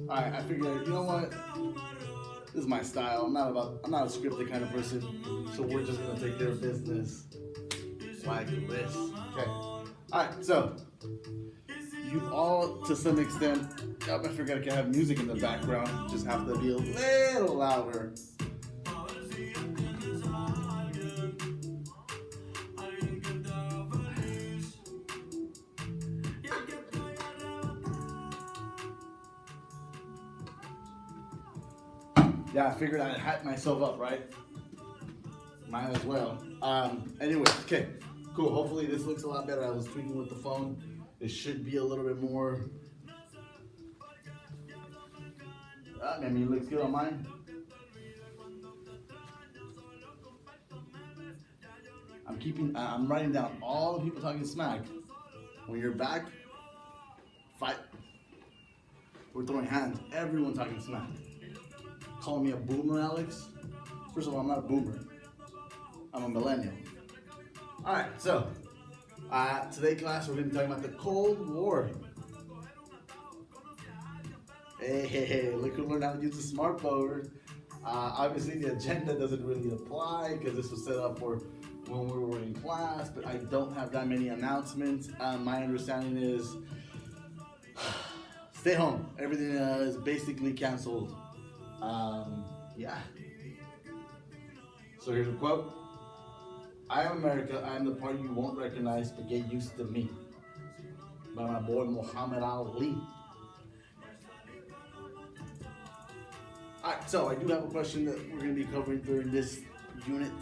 Alright, I figured, you know what? This is my style. I'm not a scripted kind of person. So we're just gonna take care of business like this. Okay. Alright, so you all to some extent, I forgot I can have music in the background. Just have to be a little louder. Yeah, I figured I'd hype myself up, right? Might as well. Anyway, okay, cool. Hopefully this looks a lot better. I was tweaking with the phone. It should be a little bit more. I mean, it looks good on mine. I'm writing down all the people talking smack. When you're back, fight. We're throwing hands. Everyone talking smack. Calling me a boomer, Alex. First of all, I'm not a boomer. I'm a millennial. All right, so today class we're going to be talking about the Cold War. Hey, look who learned how to use the smartphone. Obviously, the agenda doesn't really apply because this was set up for when we were in class, but I don't have that many announcements. My understanding is stay home. Everything is basically canceled. Yeah. So here's a quote. I am America. I am the part you won't recognize, but get used to me. By my boy Muhammad Ali. Alright, so I do have a question that we're going to be covering during this unit.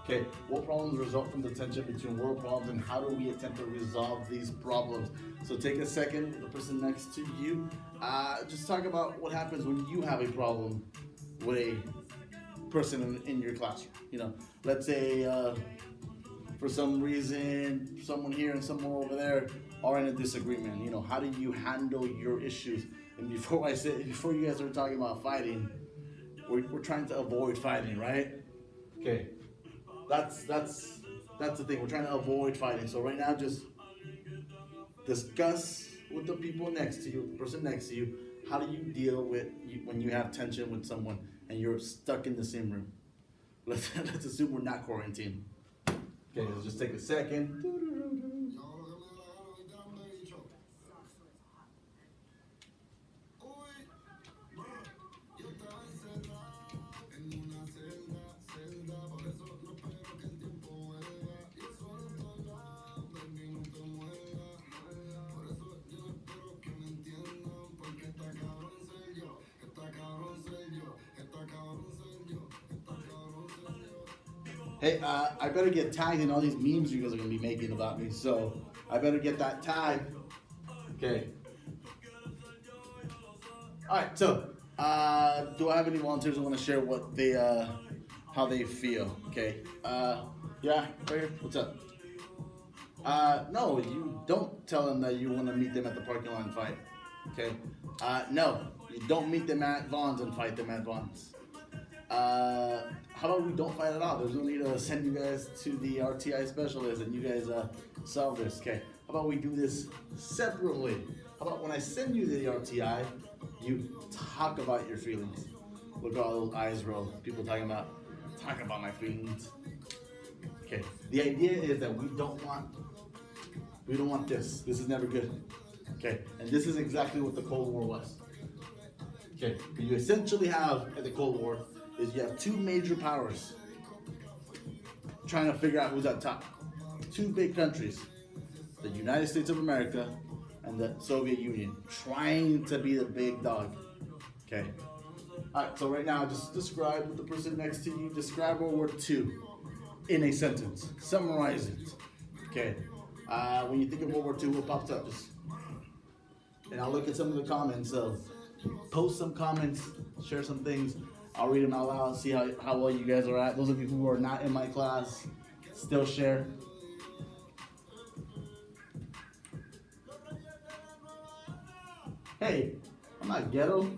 Okay, what problems result from the tension between world problems and how do we attempt to resolve these problems? So take a second, the person next to you, just talk about what happens when you have a problem with a person in your classroom. You know, let's say for some reason, someone here and someone over there are in a disagreement. You know, how do you handle your issues? And before you guys are talking about fighting, we're trying to avoid fighting, right? Okay, that's the thing. We're trying to avoid fighting. So right now, just discuss with the people next to you, the person next to you. How do you deal with when you have tension with someone and you're stuck in the same room? Let's assume we're not quarantined. Okay, let's just take a second. Hey, I better get tagged in all these memes you guys are gonna be making about me. So I better get that tag. Okay. All right. So, do I have any volunteers who want to share what they, how they feel? Okay. Yeah. Right here. What's up? No, you don't tell them that you want to meet them at the parking lot and fight. Okay. No, you don't meet them at Vaughn's and fight them at Vaughn's. How about we don't fight at all? There's no need to send you guys to the RTI specialist and you guys solve this. Okay. How about we do this separately? How about when I send you to the RTI, you talk about your feelings? Look at all those eyes roll. People talking about my feelings. Okay. The idea is that we don't want this. This is never good. Okay. And this is exactly what the Cold War was. Okay. What you essentially have at the Cold War is you have two major powers trying to figure out who's at top. Two big countries, the United States of America and the Soviet Union, trying to be the big dog. Okay. All right. So right now, just describe with the person next to you. Describe World War II in a sentence. Summarize it. Okay. When you think of World War II, what pops up? And I'll look at some of the comments. So post some comments, share some things. I'll read them out loud, see how well you guys are at. Those of you who are not in my class, still share. Hey, I'm not ghetto.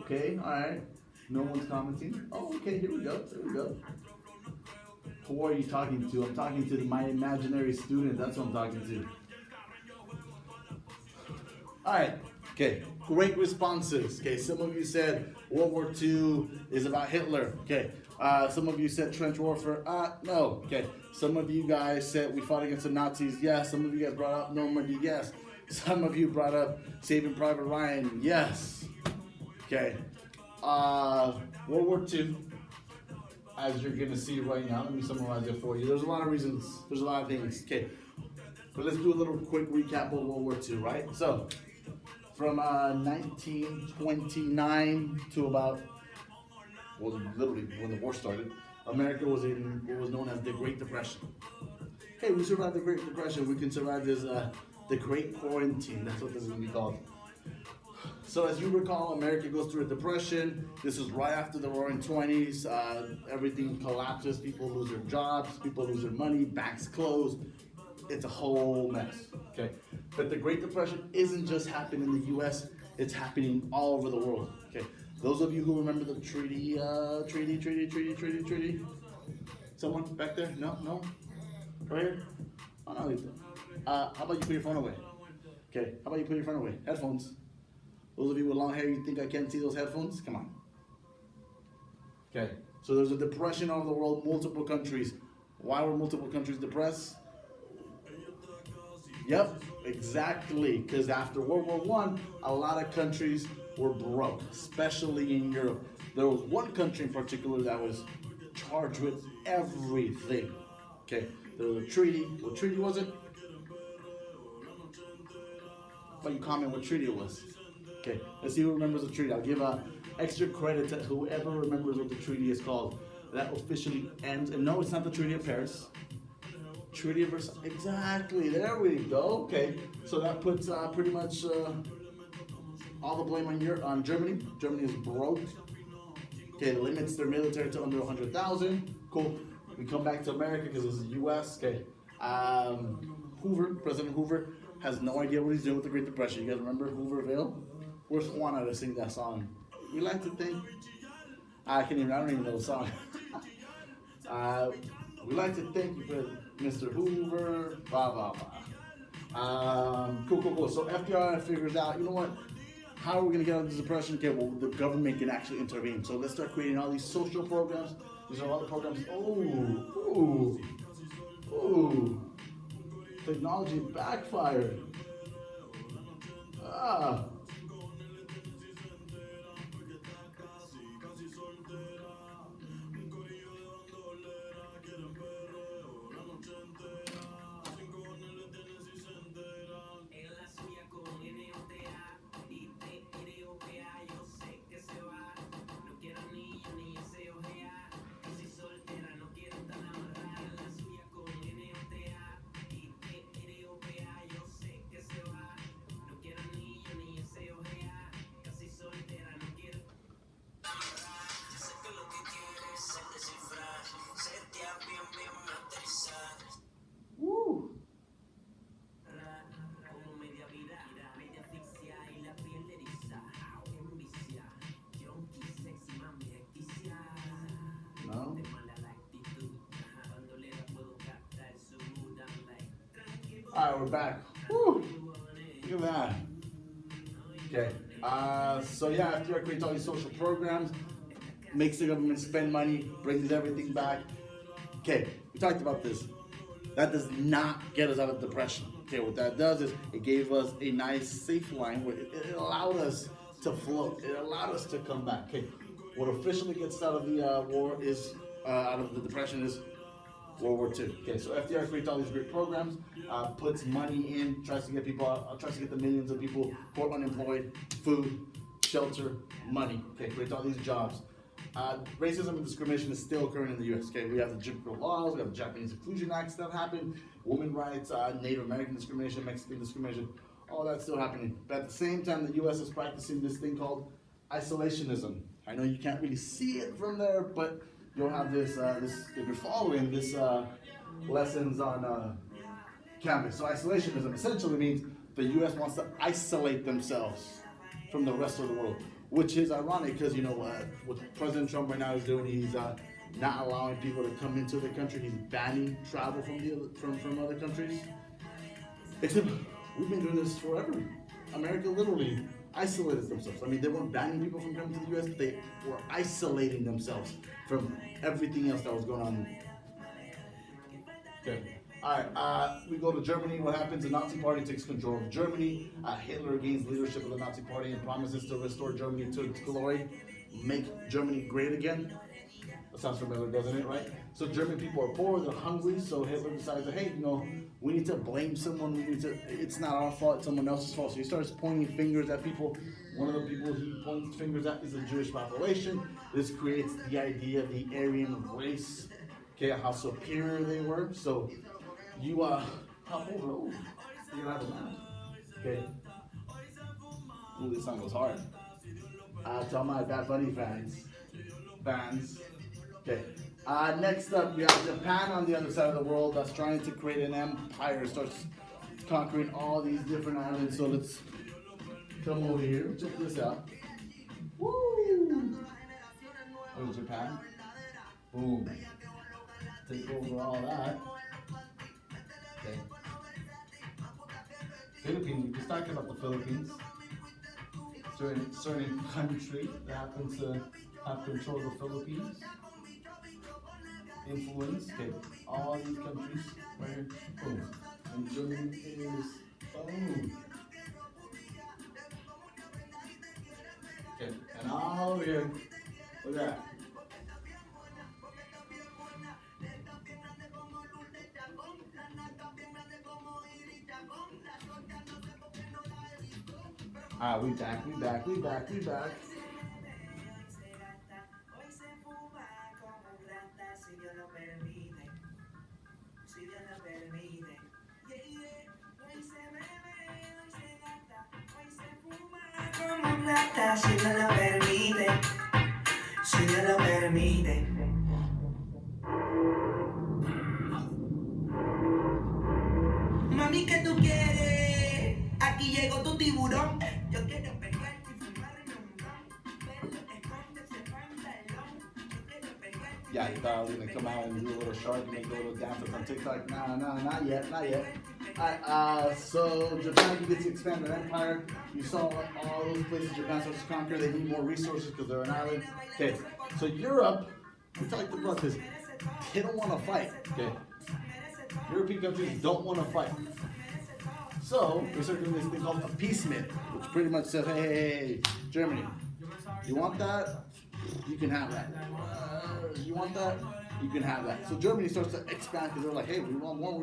Okay, all right. No one's commenting. Oh, okay, here we go. Who are you talking to? I'm talking to my imaginary student. That's what I'm talking to. All right. Okay. Great responses. Okay. Some of you said World War II is about Hitler. Okay. Some of you said trench warfare. No. Okay. Some of you guys said we fought against the Nazis. Yes. Some of you guys brought up Normandy. Yes. Some of you brought up Saving Private Ryan. Yes. Okay. World War II. As you're gonna see right now, let me summarize it for you. There's a lot of reasons. There's a lot of things. Okay. But let's do a little quick recap of World War II, right? So, from 1929 to about, well, literally when the war started, America was in what was known as the Great Depression. Hey, we survived the Great Depression. We can survive this, the Great Quarantine. That's what this is going to be called. So as you recall, America goes through a depression. This is right after the Roaring '20s. Everything collapses. People lose their jobs. People lose their money. Banks close. It's a whole mess. Okay, but the Great Depression isn't just happening in the U.S. It's happening all over the world. Okay, those of you who remember the treaty. Someone back there? No. Right here? Oh no. How about you put your phone away? Okay. How about you put your phone away? Headphones. Those of you with long hair, you think I can't see those headphones? Come on. Okay. So there's a depression all over the world, multiple countries. Why were multiple countries depressed? Yep, exactly. Because after World War I, a lot of countries were broke, especially in Europe. There was one country in particular that was charged with everything. Okay. There was a treaty. What treaty was it? But you comment what treaty it was. Okay, let's see who remembers the treaty. I'll give extra credit to whoever remembers what the treaty is called. That officially ends, and no, it's not the Treaty of Paris. Treaty of Versailles. Exactly, there we go. Okay, so that puts pretty much all the blame on Germany. Germany is broke. Okay, it limits their military to under 100,000. Cool. We come back to America because it's the U.S. Okay, President Hoover has no idea what he's doing with the Great Depression. You guys remember Hooverville? Where's Juana to sing that song? We like to think. I don't even know the song. We like to thank you for Mr. Hoover, blah, blah, blah. Cool. So FDR figures out, you know what? How are we going to get out of this depression? Okay, well, the government can actually intervene. So let's start creating all these social programs. These are all the programs. Ooh. Technology backfired. Woo. No. Alright, we're back. Woo. Look at that. Okay. So yeah, FDR creates all these social programs, makes the government spend money, brings everything back. Okay, we talked about this. That does not get us out of depression. Okay, what that does is it gave us a nice safe line where it allowed us to float. It allowed us to come back. Okay, what officially gets out of the war is out of the depression is World War II. Okay, so FDR creates all these great programs, puts money in, tries to get people out, tries to get the millions of people who are unemployed, food, shelter, money. Okay, creates all these jobs. Racism and discrimination is still occurring in the U.S. Okay, we have the Jim Crow laws, we have the Japanese Inclusion Acts that happened, women rights, Native American discrimination, Mexican discrimination, all that's still happening. But at the same time, the U.S. is practicing this thing called isolationism. I know you can't really see it from there, but you'll have this if you're following this lessons on campus. So isolationism essentially means the U.S. wants to isolate themselves from the rest of the world, which is ironic because you know what President Trump right now is doing. He's not allowing people to come into the country. He's banning travel from other countries. Except we've been doing this forever. America literally isolated themselves. I mean, they weren't banning people from coming to the U.S. They were isolating themselves from everything else that was going on. Okay. All right. We go to Germany. What happens? The Nazi Party takes control of Germany. Hitler gains leadership of the Nazi Party and promises to restore Germany to its glory, make Germany great again. That sounds familiar, doesn't it, right? So German people are poor, they're hungry, so Hitler decides that, hey, we need to blame someone, it's not our fault, it's someone else's fault. So he starts pointing fingers at people. One of the people he points fingers at is the Jewish population. This creates the idea of the Aryan race, okay, how superior they were. So you, hop over, you're gonna have a man, okay? Ooh, this song goes hard. To all my Bad Bunny fans. Okay. Next up, you have Japan on the other side of the world that's trying to create an empire, starts conquering all these different islands. So let's come over here. Check this out. Woo! There's Japan. Boom. Take over all that. Okay. Philippines. We just talked about the Philippines. Certain country that happens to have control of the Philippines. Influence, okay, all these countries right here, boom. And Germany is boom. Okay, and all over here, look at that. We back. Si Dios lo permite, si Dios lo permite. Mami, ¿qué tú quieres? Aquí llegó tu tiburón. Yo quiero pegarte y fumarme un ron. Pero esconde ese pantalón. Yo quiero pegarte. Yeah, you thought I was gonna come out and do a little shark and make a little dance on TikTok. Nah, not yet. Alright, so Japan gets to expand their empire. You saw all those places Japan starts to conquer. They need more resources because they're an island. Okay, so Europe, we talked about this. They don't want to fight. Okay, European countries don't want to fight. So they start doing this thing called appeasement, which pretty much says, hey, Germany, you want that? You can have that. You want that? You can have that. So Germany starts to expand because they're like, hey, we want more.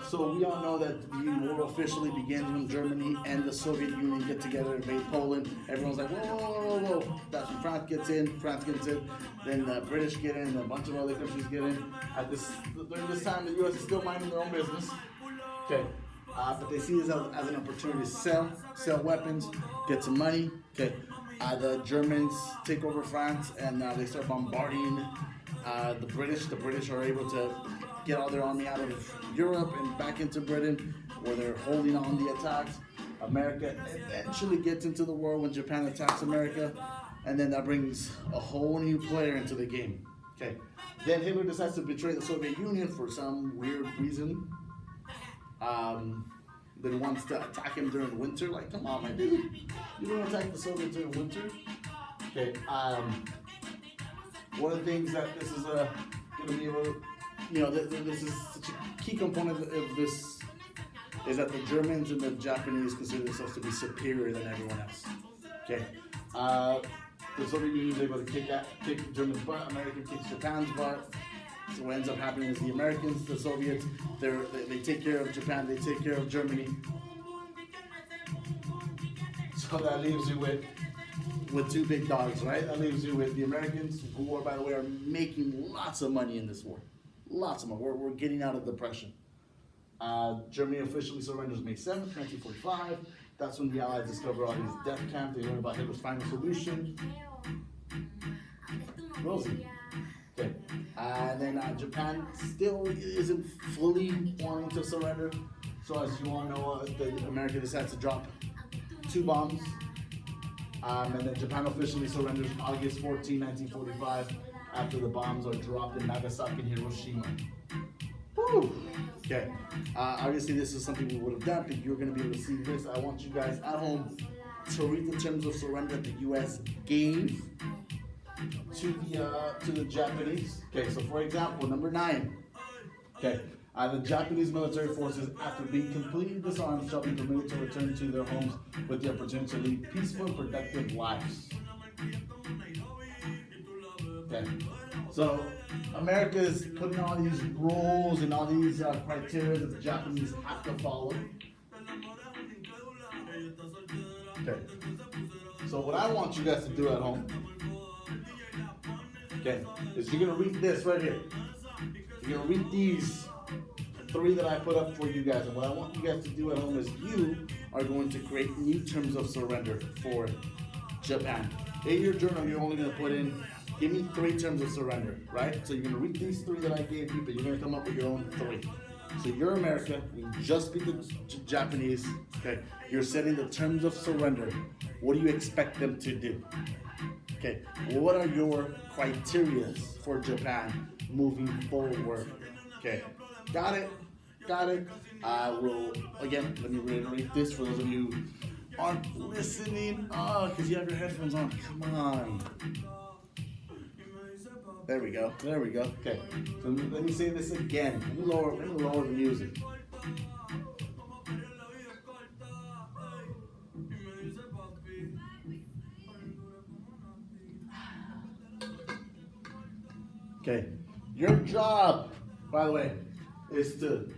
So we all know that the war officially begins when Germany and the Soviet Union get together and invade Poland. Everyone's like, whoa. That's when France gets in. Then the British get in, and a bunch of other countries get in. During this time, the U.S. is still minding their own business. Okay. But they see this as an opportunity to sell weapons, get some money. Okay. The Germans take over France and they start bombarding the British. The British are able to get all their army out of Europe and back into Britain, where they're holding on the attacks. America eventually gets into the war when Japan attacks America, and then that brings a whole new player into the game. Okay. Then Hitler decides to betray the Soviet Union for some weird reason. Then wants to attack him during winter. Like, come on, my dude. You don't attack the Soviets during winter? Okay. One of the things that this is going to be able to, this is such a key component of this is that the Germans and the Japanese consider themselves to be superior than everyone else. Okay. The Soviet Union is able to kick Germany's butt. America kicks Japan's butt. So what ends up happening is the Americans, the Soviets, they take care of Japan, they take care of Germany. So that leaves you with two big dogs, right? That leaves you with the Americans, who, by the way, are making lots of money in this war. Lots of money. We're getting out of depression. Germany officially surrenders May 7th, 1945. That's when the Allies discover all these death camps. They learn about Hitler's final solution. Rosie. Okay. And then Japan still isn't fully wanting to surrender. So as you all know, America decides to drop 2 bombs. And then Japan officially surrenders August 14, 1945, after the bombs are dropped in Nagasaki and Hiroshima. Woo! Okay. Obviously, this is something we would have done, but you're going to be able to see this. I want you guys at home to read the terms of surrender that the U.S. gave to the Japanese. Okay, so for example, number 9. Okay, the Japanese military forces, after being completely disarmed, shall be permitted to return to their homes with the opportunity to lead peaceful, productive lives. Okay, so America is putting all these rules and all these criteria that the Japanese have to follow. Okay, so what I want you guys to do at home, okay, is you're gonna read this right here. You're gonna read these 3 that I put up for you guys, and what I want you guys to do at home is you are going to create new terms of surrender for Japan. In your journal, you're only gonna put in, give me 3 terms of surrender, right? So you're gonna read these 3 that I gave you, but you're gonna come up with your own 3. So you're America, we just beat the Japanese, okay? You're setting the terms of surrender. What do you expect them to do? Okay, what are your criteria for Japan moving forward? Okay, got it, got it. I will, again, let me reiterate this for those of you who aren't listening. Oh, because you have your headphones on, come on. There we go, there we go. Okay, so let me say this again. Let me lower the music. Okay, your job, by the way, is to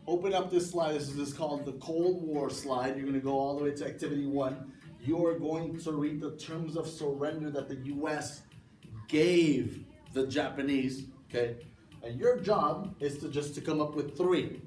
open up this slide. This is called the Cold War slide. You're going to go all the way to activity 1. You are going to read the terms of surrender that the U.S. gave the Japanese, okay? And your job is to come up with 3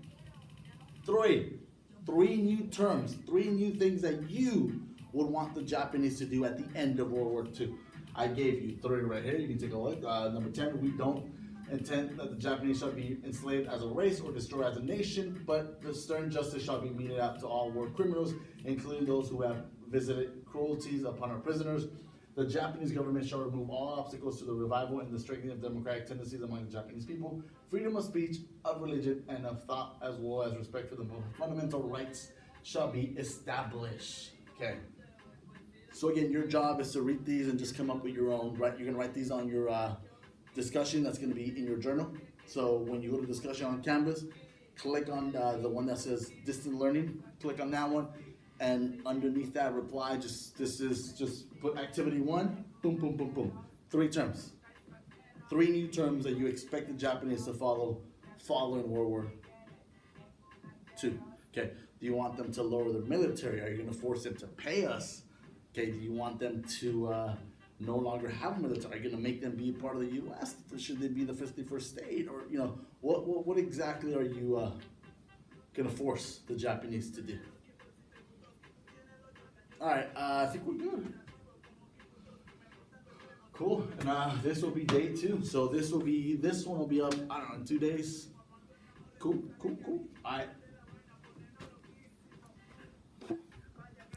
new terms, 3 new things that you would want the Japanese to do at the end of World War II. I gave you 3 right here. You can take a look. Number 10, we don't intend that the Japanese shall be enslaved as a race or destroyed as a nation, but the stern justice shall be meted out to all war criminals, including those who have visited cruelties upon our prisoners. The Japanese government shall remove all obstacles to the revival and the strengthening of democratic tendencies among the Japanese people. Freedom of speech, of religion, and of thought, as well as respect for the fundamental rights, shall be established. Okay. So again, your job is to read these and just come up with your own. Right, you're gonna write these on your discussion. That's gonna be in your journal. So when you go to discussion on Canvas, click on the one that says distant learning. Click on that one, and underneath that reply, just put activity 1. Boom, boom, boom, boom. 3 terms. 3 new terms that you expect the Japanese to follow following World War II. Okay. Do you want them to lower their military? Are you gonna force them to pay us? Okay, do you want them to no longer have a military? Are you going to make them be part of the U.S.? Should they be the 51st state? Or, you know, what exactly are you going to force the Japanese to do? All right, I think we're good. Cool, and this will be day 2. So this one will be up, I don't know, in 2 days. Cool. All right.